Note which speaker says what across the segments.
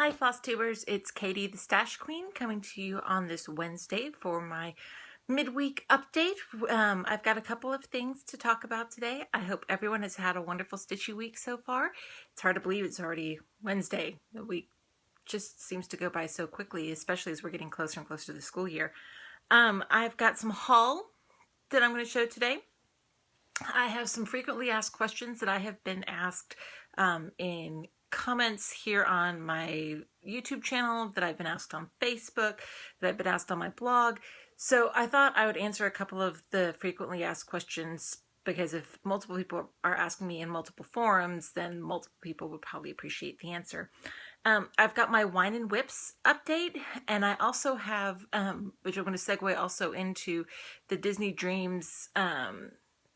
Speaker 1: Hi Flosstubers, it's Katie the Stash Queen coming to you on this Wednesday for my midweek update. I've got a couple of things to talk about today. I hope everyone has had a wonderful stitchy week so far. It's hard to believe it's already Wednesday. The week just seems to go by so quickly, especially as we're getting closer and closer to the school year. I've got some haul that I'm going to show today. I have some frequently asked questions that I have been asked in comments here on my YouTube channel, that I've been asked on Facebook, that I've been asked on my blog. So I thought I would answer a couple of the frequently asked questions, because if multiple people are asking me in multiple forums, then multiple people would probably appreciate the answer. I've got my Whine and Whips update, and I also have, which I'm going to segue also into the Disney Dreams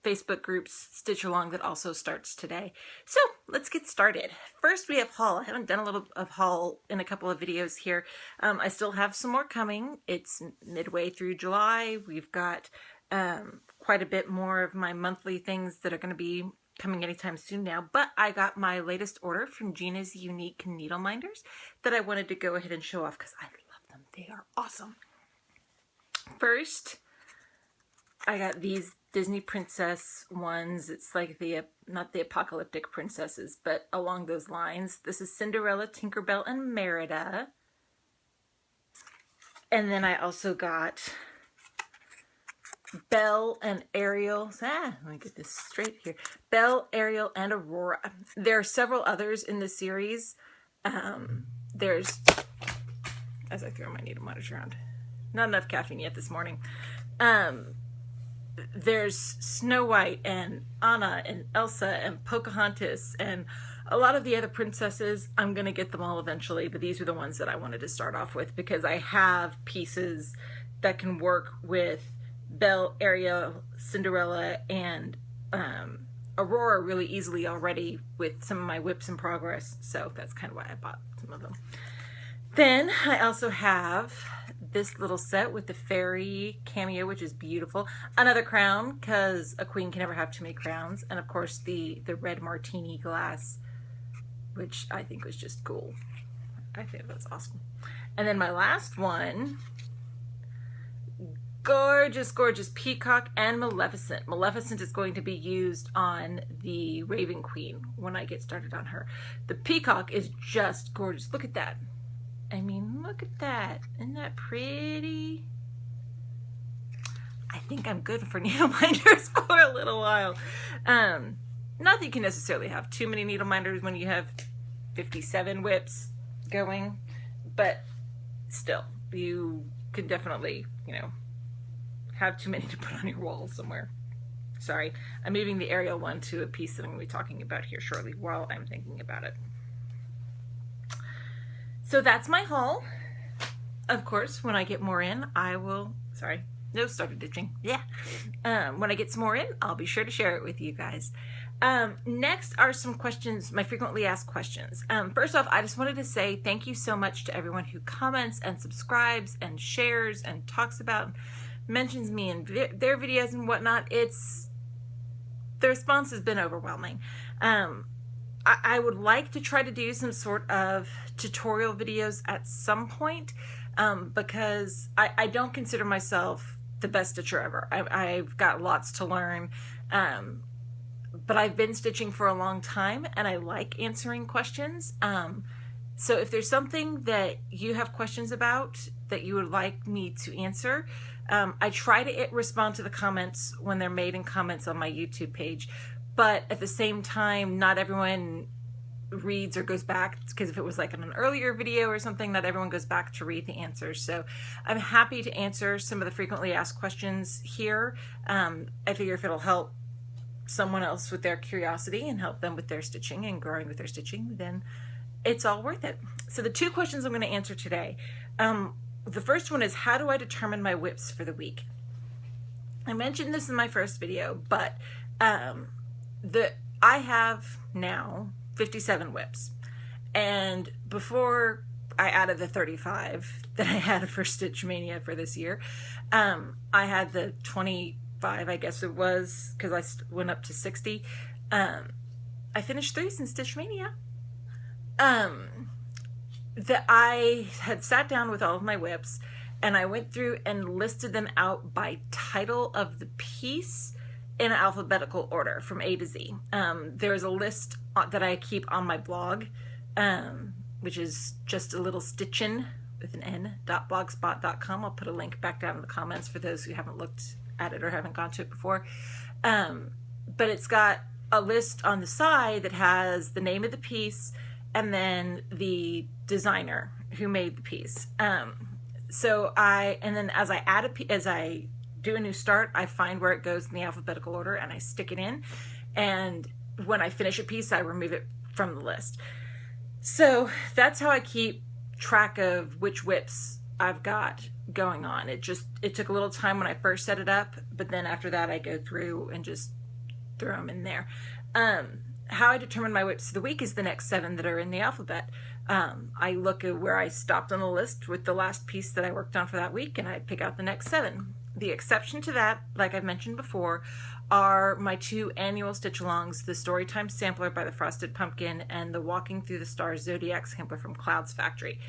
Speaker 1: Facebook groups Stitch Along that also starts today. So let's get started. First we have haul. I haven't done a little of haul in a couple of videos here. I still have some more coming. It's midway through July. We've got quite a bit more of my monthly things that are going to be coming anytime soon now, but I got my latest order from Gina's Unique Needle Minders that I wanted to go ahead and show off because I love them. They are awesome. First, I got these Disney princess ones. It's like the, not the apocalyptic princesses, but along those lines. This is Cinderella, Tinkerbell, and Merida. And then I also got Belle and Ariel. Let me get this straight here. Belle, Ariel, and Aurora. There are several others in the series. There's, as I throw my needle monitor around, not enough caffeine yet this morning. There's Snow White and Anna and Elsa and Pocahontas and a lot of the other princesses. I'm going to get them all eventually, but these are the ones that I wanted to start off with because I have pieces that can work with Belle, Ariel, Cinderella, and Aurora really easily already with some of my whips in progress. So that's kind of why I bought some of them. Then I also have this little set with the fairy cameo, which is beautiful. Another crown, because a queen can never have too many crowns. And of course the red martini glass, which I think was just cool. I think that's awesome. And then my last one, gorgeous, gorgeous Peacock and Maleficent. Maleficent is going to be used on the Raven Queen when I get started on her. The Peacock is just gorgeous. Look at that. I mean, look at that. Isn't that pretty? I think I'm good for needle minders for a little while. Not that you can necessarily have too many needle minders when you have 57 whips going, but still, you can definitely, you know, have too many to put on your wall somewhere. Sorry, I'm moving the Ariel one to a piece that I'm going to be talking about here shortly while I'm thinking about it. So that's my haul. Of course, when I get more in, I will, started ditching. Yeah. When I get some more in, I'll be sure to share it with you guys. Next are some questions, my frequently asked questions. First off, I just wanted to say thank you so much to everyone who comments and subscribes and shares and talks about, mentions me in their videos and whatnot. The response has been overwhelming. I would like to try to do some sort of tutorial videos at some point, because I don't consider myself the best stitcher ever. I've got lots to learn, but I've been stitching for a long time and I like answering questions. So if there's something that you have questions about that you would like me to answer, I try to respond to the comments when they're made in comments on my YouTube page. But at the same time, not everyone reads or goes back, because if it was like in an earlier video or something, not everyone goes back to read the answers. So I'm happy to answer some of the frequently asked questions here. I figure if it'll help someone else with their curiosity and help them with their stitching and growing with their stitching, then it's all worth it. So the two questions I'm going to answer today. The first one is, how do I determine my whips for the week? I mentioned this in my first video, but I have now 57 whips, and before I added the 35 that I had for Stitch Mania for this year, I had the 25, I guess it was, because I went up to 60. I finished 3 since Stitch Mania. that I had sat down with all of my whips and I went through and listed them out by title of the piece in alphabetical order from A to Z. There's a list that I keep on my blog, which is just a little stitchin with an n.blogspot.com. I'll put a link back down in the comments for those who haven't looked at it or haven't gone to it before. But it's got a list on the side that has the name of the piece and then the designer who made the piece. And then as I do a new start, I find where it goes in the alphabetical order and I stick it in. And when I finish a piece, I remove it from the list. So that's how I keep track of which whips I've got going on. It took a little time when I first set it up, but then after that I go through and just throw them in there. How I determine my whips for the week is the next 7 that are in the alphabet. I look at where I stopped on the list with the last piece that I worked on for that week, and I pick out the next 7. The exception to that, like I've mentioned before, are my 2 annual stitch-alongs, the Storytime Sampler by the Frosted Pumpkin and the Walking Through the Stars Zodiac Sampler from Clouds Factory.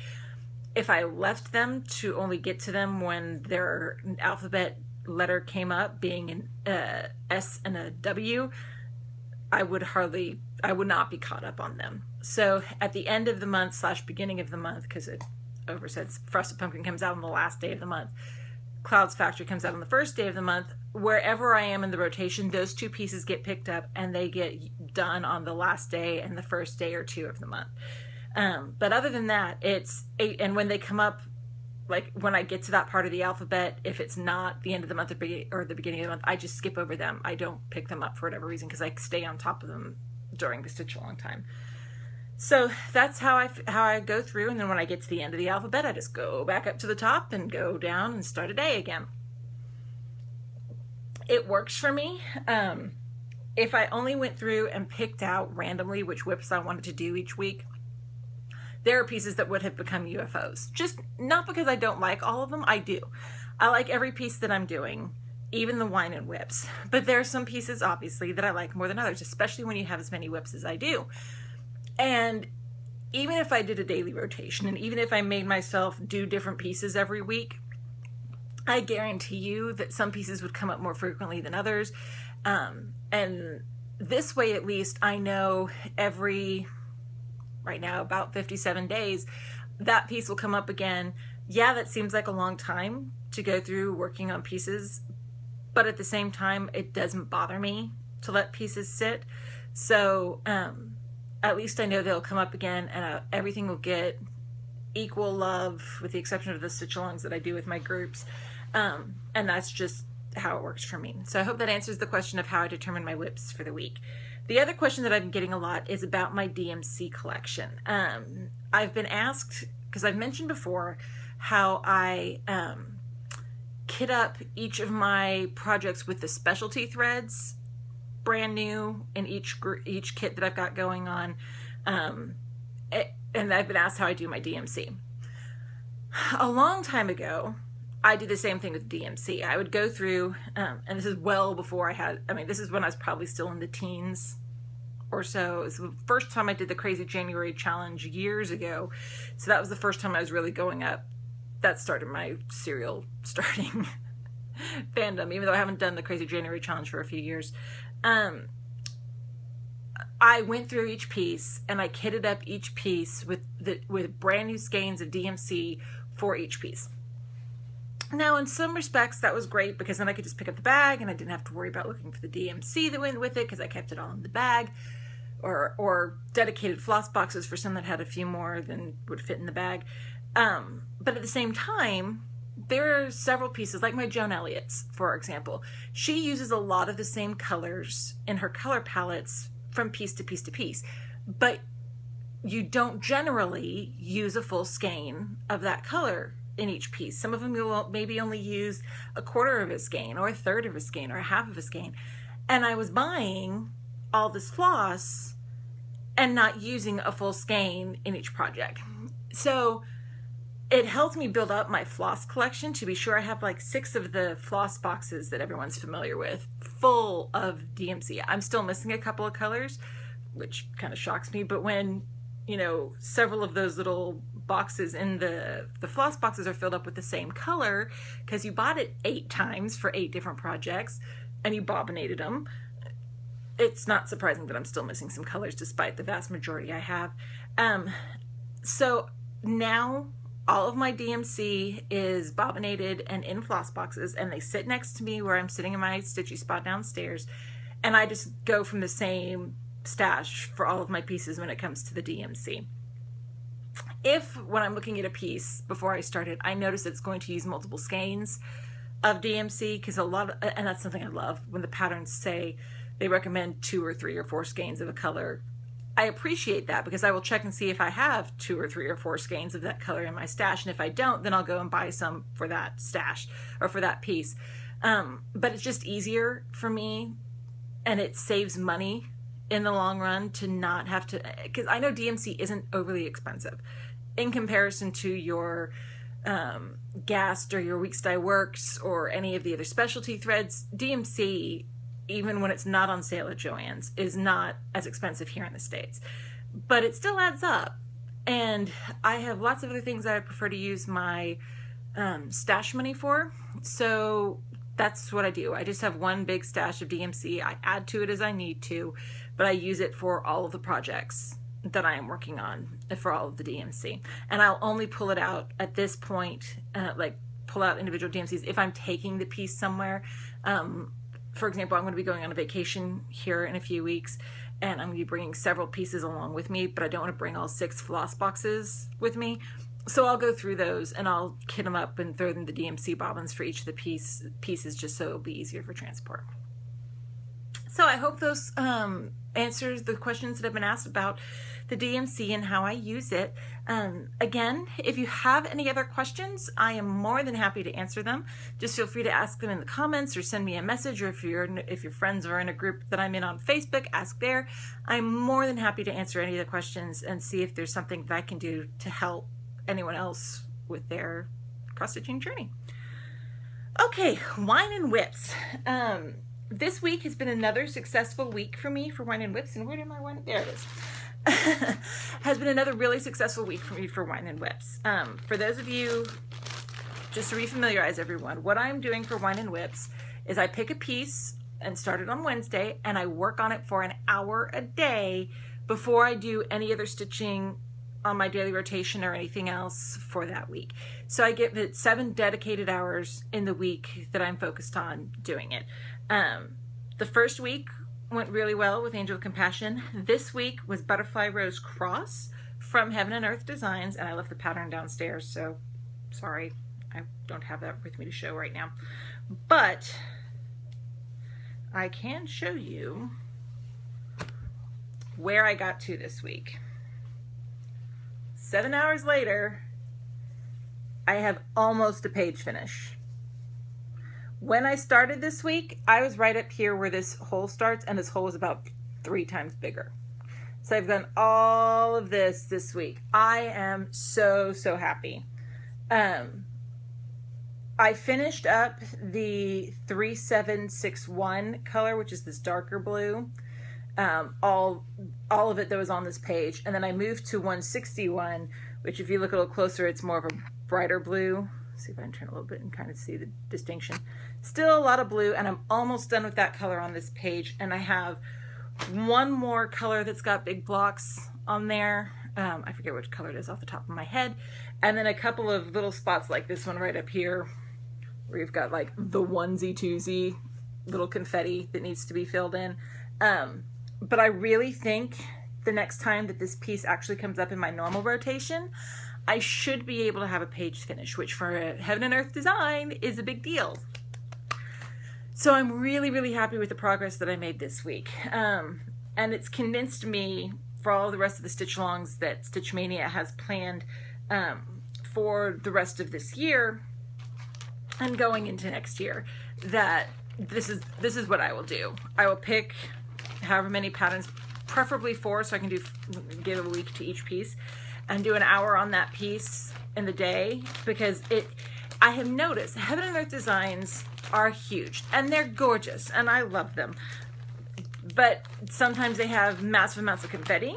Speaker 1: If I left them to only get to them when their alphabet letter came up, being an S and a W, I would not be caught up on them. So at the end of the month / beginning of the month, because it oversets, Frosted Pumpkin comes out on the last day of the month, Clouds Factory comes out on the first day of the month. Wherever I am in the rotation, those 2 pieces get picked up and they get done on the last day and the first day or 2 of the month. But other than that, it's 8. And when they come up, like when I get to that part of the alphabet, if it's not the end of the month or the beginning of the month, I just skip over them. I don't pick them up for whatever reason because I stay on top of them during the stitch along time. So that's how I go through, and then when I get to the end of the alphabet, I just go back up to the top and go down and start a day again. It works for me. If I only went through and picked out randomly which whips I wanted to do each week, there are pieces that would have become UFOs. Just not because I don't like all of them, I do. I like every piece that I'm doing, even the Whine and whips. But there are some pieces, obviously, that I like more than others, especially when you have as many whips as I do. And even if I did a daily rotation, and even if I made myself do different pieces every week, I guarantee you that some pieces would come up more frequently than others. And this way, at least, I know right now, about 57 days, that piece will come up again. Yeah, that seems like a long time to go through working on pieces, but at the same time, it doesn't bother me to let pieces sit. So at least I know they'll come up again, and everything will get equal love, with the exception of the stitch-alongs that I do with my groups. And that's just how it works for me. So I hope that answers the question of how I determine my whips for the week. The other question that I've been getting a lot is about my DMC collection. I've been asked, because I've mentioned before how I kit up each of my projects with the specialty threads, brand new in each kit that I've got going on. And I've been asked how I do my DMC. A long time ago, I did the same thing with DMC. I would go through, and this is well before this is when I was probably still in the teens or so. It was the first time I did the Crazy January Challenge years ago. So that was the first time I was really going up. That started my serial starting fandom, even though I haven't done the Crazy January Challenge for a few years. I went through each piece and I kitted up each piece with brand new skeins of DMC for each piece. Now, in some respects, that was great because then I could just pick up the bag and I didn't have to worry about looking for the DMC that went with it because I kept it all in the bag, or dedicated floss boxes for some that had a few more than would fit in the bag. But at the same time, there are several pieces, like my Joan Elliott's, for example. She uses a lot of the same colors in her color palettes from piece to piece to piece, but you don't generally use a full skein of that color in each piece. Some of them you'll maybe only use a quarter of a skein or a third of a skein or a half of a skein. And I was buying all this floss and not using a full skein in each project. So it helped me build up my floss collection. To be sure, I have like 6 of the floss boxes that everyone's familiar with, full of DMC. I'm still missing a couple of colors, which kind of shocks me, but when, several of those little boxes in the floss boxes are filled up with the same color because you bought it 8 times for 8 different projects and you bobbinated them. It's not surprising that I'm still missing some colors despite the vast majority I have. So now all of my DMC is bobbinated and in floss boxes, and they sit next to me where I'm sitting in my stitchy spot downstairs, and I just go from the same stash for all of my pieces when it comes to the DMC. If, when I'm looking at a piece before I start it, I notice it's going to use multiple skeins of DMC, because and that's something I love, when the patterns say they recommend 2 or 3 or 4 skeins of a color. I appreciate that, because I will check and see if I have 2 or 3 or 4 skeins of that color in my stash, and if I don't, then I'll go and buy some for that stash or for that piece. But it's just easier for me, and it saves money in the long run to not have to, because I know DMC isn't overly expensive in comparison to your Gast or your Weeks Dye Works or any of the other specialty threads. DMC, even when it's not on sale at Joann's, is not as expensive here in the States, but it still adds up. And I have lots of other things I prefer to use my stash money for, so that's what I do. I just have one big stash of DMC. I add to it as I need to, but I use it for all of the projects that I am working on for all of the DMC. And I'll only pull it out at this point, like pull out individual DMCs if I'm taking the piece somewhere. For example, I'm going to be going on a vacation here in a few weeks, and I'm going to be bringing several pieces along with me, but I don't want to bring all 6 floss boxes with me. So I'll go through those and I'll kit them up and throw them the DMC bobbins for each of the pieces, just so it'll be easier for transport. So I hope those answers the questions that have been asked about the DMC and how I use it. Again, if you have any other questions, I am more than happy to answer them. Just feel free to ask them in the comments or send me a message, or if your friends are in a group that I'm in on Facebook, ask there. I'm more than happy to answer any of the questions and see if there's something that I can do to help anyone else with their cross-stitching journey. Okay, Whine and Whips. This week has been another successful week for me for Whine and Whips. And where did my Whine? There it is. Has been another really successful week for me for Whine and Whips. For those of you, just to refamiliarize everyone, what I'm doing for Whine and Whips is I pick a piece and start it on Wednesday, and I work on it for an hour a day before I do any other stitching on my daily rotation or anything else for that week. So I give it 7 dedicated hours in the week that I'm focused on doing it. The first week went really well with Angel of Compassion. This week was Butterfly Rose Cross from Heaven and Earth Designs, and I left the pattern downstairs, so sorry, I don't have that with me to show right now. But I can show you where I got to this week. 7 hours later, I have almost a page finish. When I started this week, I was right up here where this hole starts, and this hole is about 3 times bigger. So I've done all of this week. I am so happy. I finished up the 3761 color, which is this darker blue. All of it that was on this page, and then I moved to 161, which if you look a little closer, it's more of a brighter blue. See if I can turn a little bit and kind of see the distinction. Still a lot of blue, and I'm almost done with that color on this page, and I have one more color that's got big blocks on there. I forget which color it is off the top of my head, and then a couple of little spots like this one right up here where you've got like the onesie twosie little confetti that needs to be filled in. But I really think the next time that this piece actually comes up in my normal rotation, I should be able to have a page finish, which for a Heaven and Earth design is a big deal. So I'm really happy with the progress that I made this week. And it's convinced me for all the rest of the stitch alongs that Stitch Mania has planned for the rest of this year and going into next year, that this is what I will do. I will pick however many patterns, preferably 4, so I can give a week to each piece, and do an hour on that piece in the day, because I have noticed Heaven and Earth designs are huge and they're gorgeous and I love them, but sometimes they have massive amounts of confetti,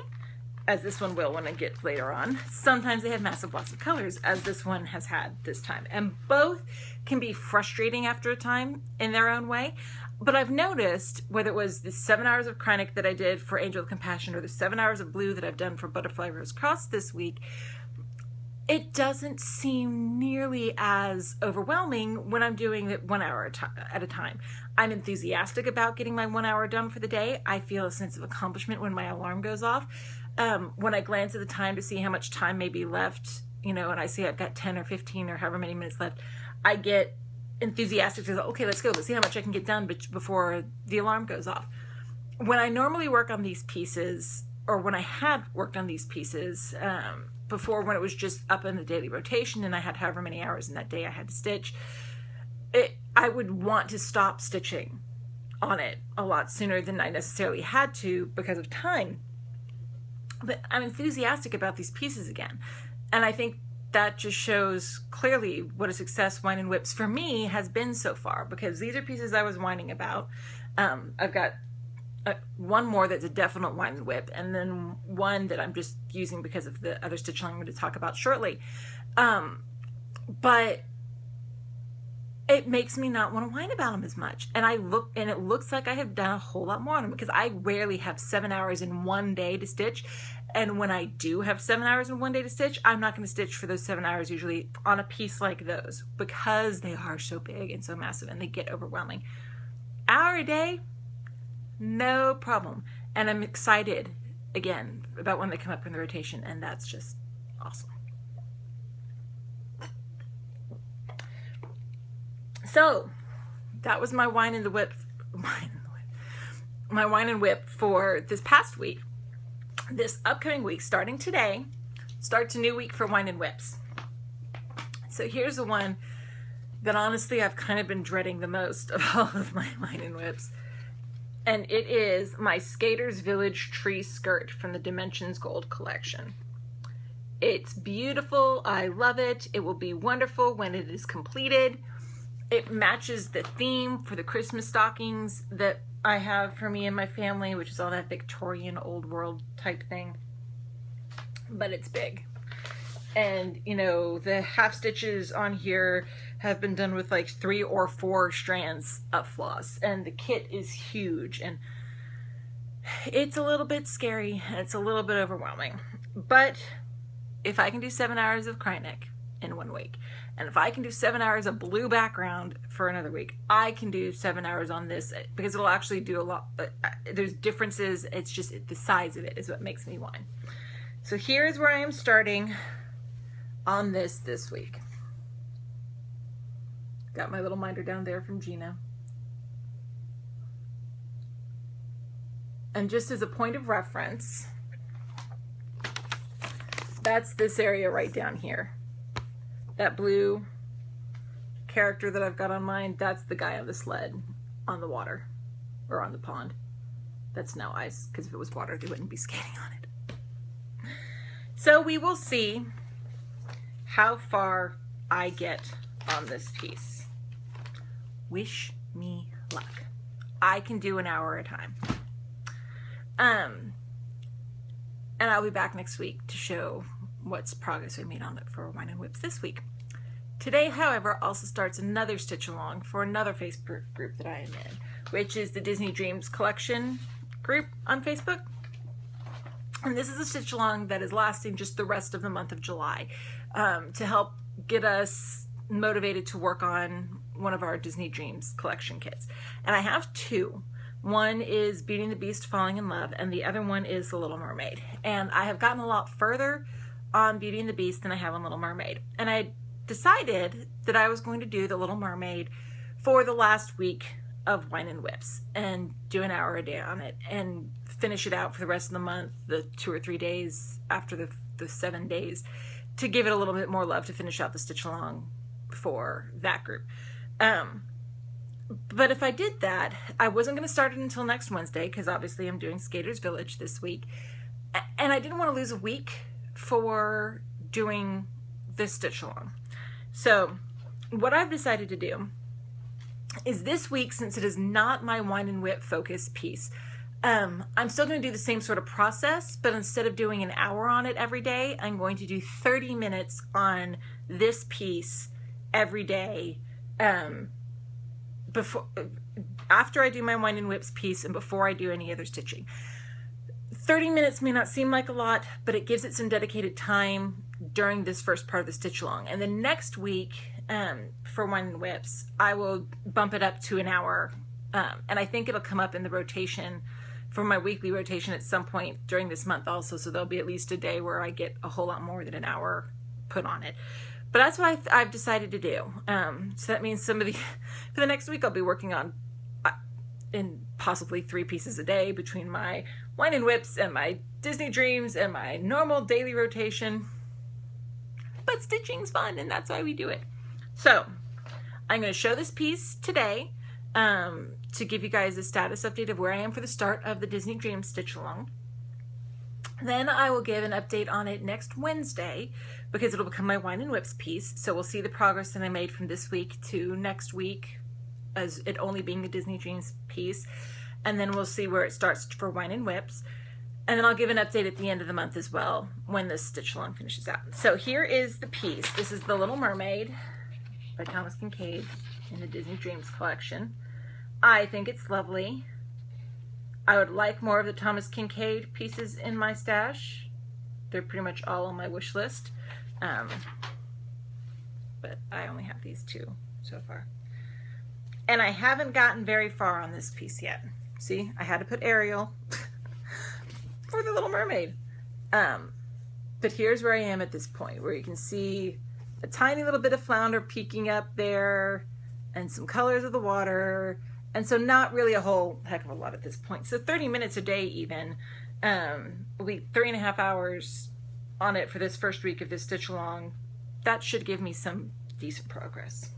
Speaker 1: as this one will when it gets later on. Sometimes they have massive lots of colors, as this one has had this time. And both can be frustrating after a time in their own way. But I've noticed, whether it was the 7 hours of Kreinik that I did for Angel of Compassion or the 7 hours of blue that I've done for Butterfly Rose Cross this week, it doesn't seem nearly as overwhelming when I'm doing it 1 hour at a time. I'm enthusiastic about getting my 1 hour done for the day. I feel a sense of accomplishment when my alarm goes off. When I glance at the time to see how much time may be left, you know, and I see I've got 10 or 15 or however many minutes left, I get enthusiastic to go, okay, let's go. Let's see how much I can get done before the alarm goes off. When I normally work on these pieces, or when I had worked on these pieces, before, when it was just up in the daily rotation and I had however many hours in that day I had to stitch, I would want to stop stitching on it a lot sooner than I necessarily had to because of time. But I'm enthusiastic about these pieces again. And I think that just shows clearly what a success Whine and Whips for me has been so far, because these are pieces I was whining about. I've got one more that's a definite Whine and Whip, and then one that I'm just using because of the other stitch along I'm going to talk about shortly. But it makes me not want to whine about them as much. And it looks like I have done a whole lot more on them, because I rarely have 7 hours in one day to stitch. And when I do have 7 hours in one day to stitch, I'm not going to stitch for those 7 hours usually on a piece like those, because they are so big and so massive and they get overwhelming. Hour a day, no problem. And I'm excited again about when they come up in the rotation, and that's just awesome. So that was my Whine and Whip for this past week. This upcoming week, starting today, starts a new week for Whine and Whips. So here's the one that honestly I've kind of been dreading the most of all of my Whine and Whips. And it is my Skater's Village Tree Skirt from the Dimensions Gold collection. It's beautiful. I love it. It will be wonderful when it is completed. It matches the theme for the Christmas stockings that I have for me and my family, which is all that Victorian old world type thing. But it's big. And, you know, the half stitches on here have been done with like 3 or 4 strands of floss. And the kit is huge. And it's a little bit scary. And it's a little bit overwhelming. But if I can do 7 hours of Kreinik in 1 week, and if I can do 7 hours of blue background for another week, I can do 7 hours on this, because it'll actually do a lot. There's differences. It's just the size of it is what makes me whine. So here's where I am starting on this week. Got my little minder down there from Gina. And just as a point of reference, that's this area right down here. That blue character that I've got on mine, that's the guy on the sled on the water, or on the pond. That's now ice, because if it was water, they wouldn't be skating on it. So we will see how far I get on this piece. Wish me luck. I can do an hour at a time. And I'll be back next week to show what's progress we made on it for Whine and Whips this week. Today, however, also starts another stitch along for another Facebook group that I am in, which is the Disney Dreams Collection group on Facebook. And this is a stitch along that is lasting just the rest of the month of July, to help get us motivated to work on one of our Disney Dreams collection kits. And I have 2. One is Beauty and the Beast Falling in Love, and the other one is The Little Mermaid. And I have gotten a lot further on Beauty and the Beast than I have on Little Mermaid. And I decided that I was going to do The Little Mermaid for the last week of Whine and Whips and do an hour a day on it and finish it out for the rest of the month, the 2 or 3 days after the 7 days, to give it a little bit more love to finish out the stitch along for that group. But if I did that, I wasn't going to start it until next Wednesday, because obviously I'm doing Skater's Village this week. And I didn't want to lose a week for doing this stitch along. So what I've decided to do is this week, since it is not my Whine and Whip focus piece, I'm still going to do the same sort of process, but instead of doing an hour on it every day, I'm going to do 30 minutes on this piece every day, after I do my Whine and Whips piece and before I do any other stitching. 30 minutes may not seem like a lot, but it gives it some dedicated time during this first part of the stitch along. And then next week, for Whine and Whips, I will bump it up to an hour, and I think it'll come up in the rotation for my weekly rotation at some point during this month also, so there'll be at least a day where I get a whole lot more than an hour put on it. But that's what I've decided to do. So that means for the next week I'll be working on in possibly 3 pieces a day between my Whine and Whips and my Disney Dreams and my normal daily rotation. But stitching's fun, and that's why we do it. So I'm going to show this piece today, to give you guys a status update of where I am for the start of the Disney Dreams stitch along. Then I will give an update on it next Wednesday, because it'll become my Whine and Whips piece. So we'll see the progress that I made from this week to next week, as it only being the Disney Dreams piece. And then we'll see where it starts for Whine and Whips. And then I'll give an update at the end of the month as well, when this stitch along finishes out. So here is the piece. This is The Little Mermaid by Thomas Kincaid in the Disney Dreams collection. I think it's lovely. I would like more of the Thomas Kincaid pieces in my stash. They're pretty much all on my wish list. But I only have these 2 so far. And I haven't gotten very far on this piece yet. See, I had to put Ariel for The Little Mermaid. But here's where I am at this point, where you can see a tiny little bit of flounder peeking up there and some colors of the water. And so not really a whole heck of a lot at this point. So 30 minutes a day even, will be 3.5 hours on it for this first week of this stitch along. That should give me some decent progress.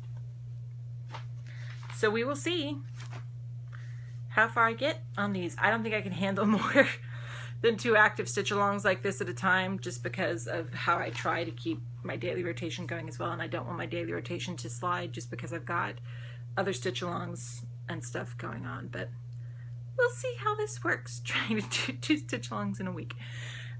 Speaker 1: So we will see how far I get on these. I don't think I can handle more than 2 active stitch alongs like this at a time, just because of how I try to keep my daily rotation going as well. And I don't want my daily rotation to slide just because I've got other stitch alongs and stuff going on. But we'll see how this works, trying to do 2 stitch alongs in a week.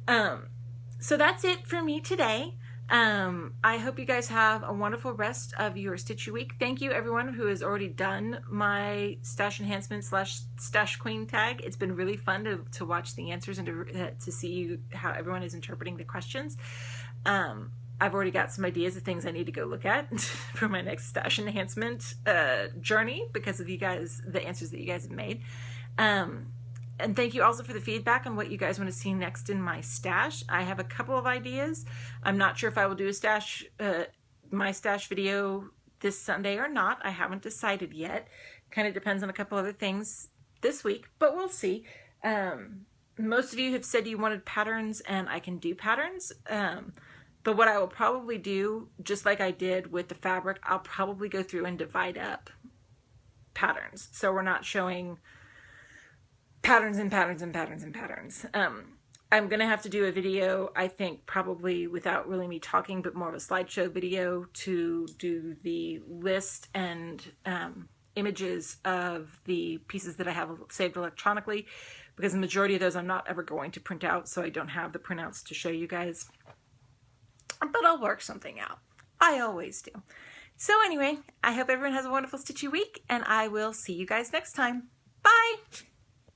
Speaker 1: So that's it for me today. I hope you guys have a wonderful rest of your stitchy week. Thank you everyone who has already done my stash enhancement / stash queen tag. It's been really fun to watch the answers and to see how everyone is interpreting the questions. I've already got some ideas of things I need to go look at for my next stash enhancement journey because of you guys, the answers that you guys have made. And thank you also for the feedback on what you guys want to see next in my stash. I have a couple of ideas. I'm not sure if I will do a stash, my stash video this Sunday or not. I haven't decided yet. Kind of depends on a couple other things this week, but we'll see. Most of you have said you wanted patterns, and I can do patterns. But what I will probably do, just like I did with the fabric, I'll probably go through and divide up patterns. So we're not showing patterns and patterns and patterns and patterns. I'm going to have to do a video, I think, probably without really me talking, but more of a slideshow video to do the list and images of the pieces that I have saved electronically, because the majority of those I'm not ever going to print out, so I don't have the printouts to show you guys. But I'll work something out. I always do. So anyway, I hope everyone has a wonderful stitchy week, and I will see you guys next time. Bye!